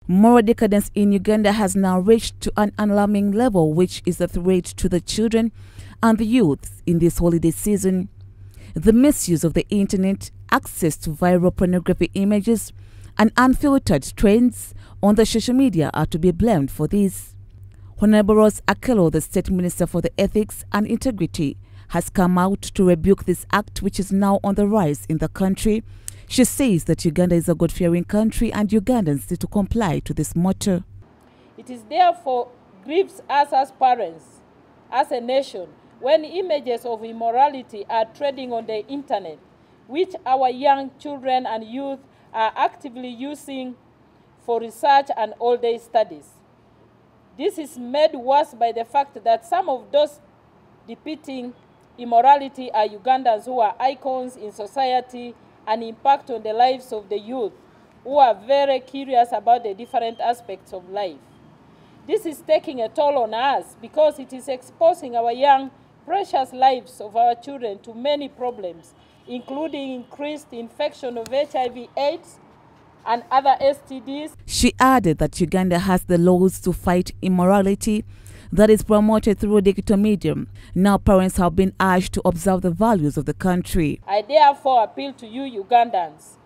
Moral decadence in Uganda has now reached to an alarming level, which is a threat to the children and the youth in this holiday season. The misuse of the internet, access to viral pornography images, and unfiltered trends on the social media are to be blamed for this. Hon Rose Akello, the State Minister for the Ethics and Integrity, has come out to rebuke this act, which is now on the rise in the country. She says that Uganda is a God-fearing country and Ugandans need to comply to this motto. It is therefore grieves us as parents, as a nation, when images of immorality are trending on the internet, which our young children and youth are actively using for research and all-day studies. This is made worse by the fact that some of those depicting immorality are Ugandans who are icons in society and impact on the lives of the youth, who are very curious about the different aspects of life. This is taking a toll on us because it is exposing our young, precious lives of our children to many problems, including increased infection of HIV/AIDS and other STDs. She added that Uganda has the laws to fight immorality that is promoted through digital medium. Now parents have been urged to observe the values of the country. I therefore appeal to you Ugandans,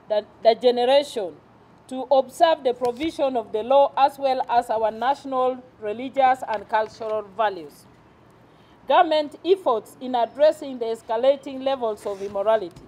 the generation, to observe the provision of the law as well as our national, religious and cultural values. Government efforts in addressing the escalating levels of immorality.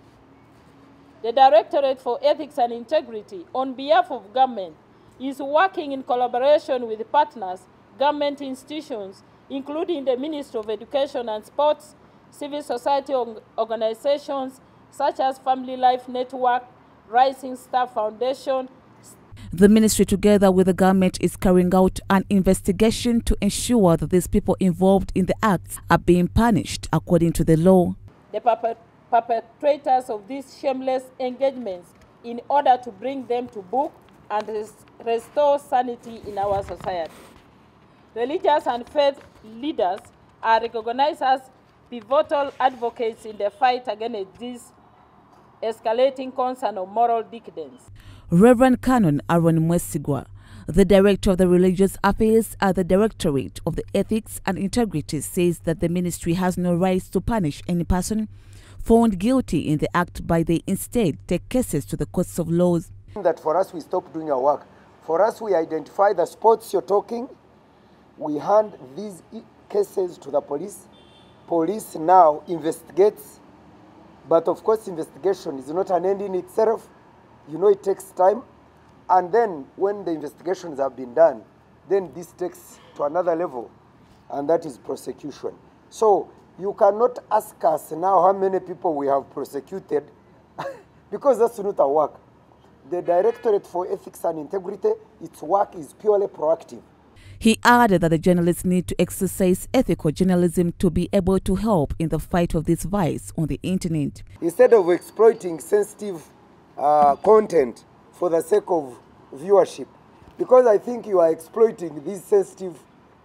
The Directorate for Ethics and Integrity, on behalf of government, is working in collaboration with partners, government institutions, including the Ministry of Education and Sports, civil society organizations such as Family Life Network, Rising Star Foundation. The ministry, together with the government, is carrying out an investigation to ensure that these people involved in the acts are being punished according to the law. The perpetrators of these shameless engagements in order to bring them to book and restore sanity in our society. Religious and faith leaders are recognized as pivotal advocates in the fight against this escalating concern of moral decadence. Reverend Canon Aaron Mwesigwa, the Director of the Religious Affairs at the Directorate of the Ethics and Integrity, says that the ministry has no right to punish any person found guilty in the act, but they instead take cases to the courts of laws. That for us, we stop doing our work. For us, we identify the spots you're talking. We hand these cases to the police. Police now investigates. But of course, investigation is not an end in itself. You know, it takes time. And then when the investigations have been done, then this takes to another level, and that is prosecution. So you cannot ask us now how many people we have prosecuted because that's not our work. The Directorate for Ethics and Integrity, its work is purely proactive. He added that the journalists need to exercise ethical journalism to be able to help in the fight of this vice on the internet. Instead of exploiting sensitive content for the sake of viewership, because I think you are exploiting these sensitive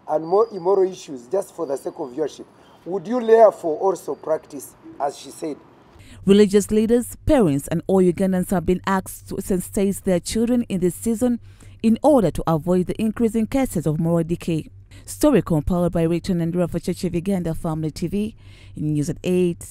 and more immoral issues just for the sake of viewership, would you therefore also practice, as she said? Religious leaders, parents and all Ugandans have been asked to sensitize their children in this season in order to avoid the increasing cases of moral decay. Story compiled by RITAH and for Church of Uganda Family TV, in News at 8.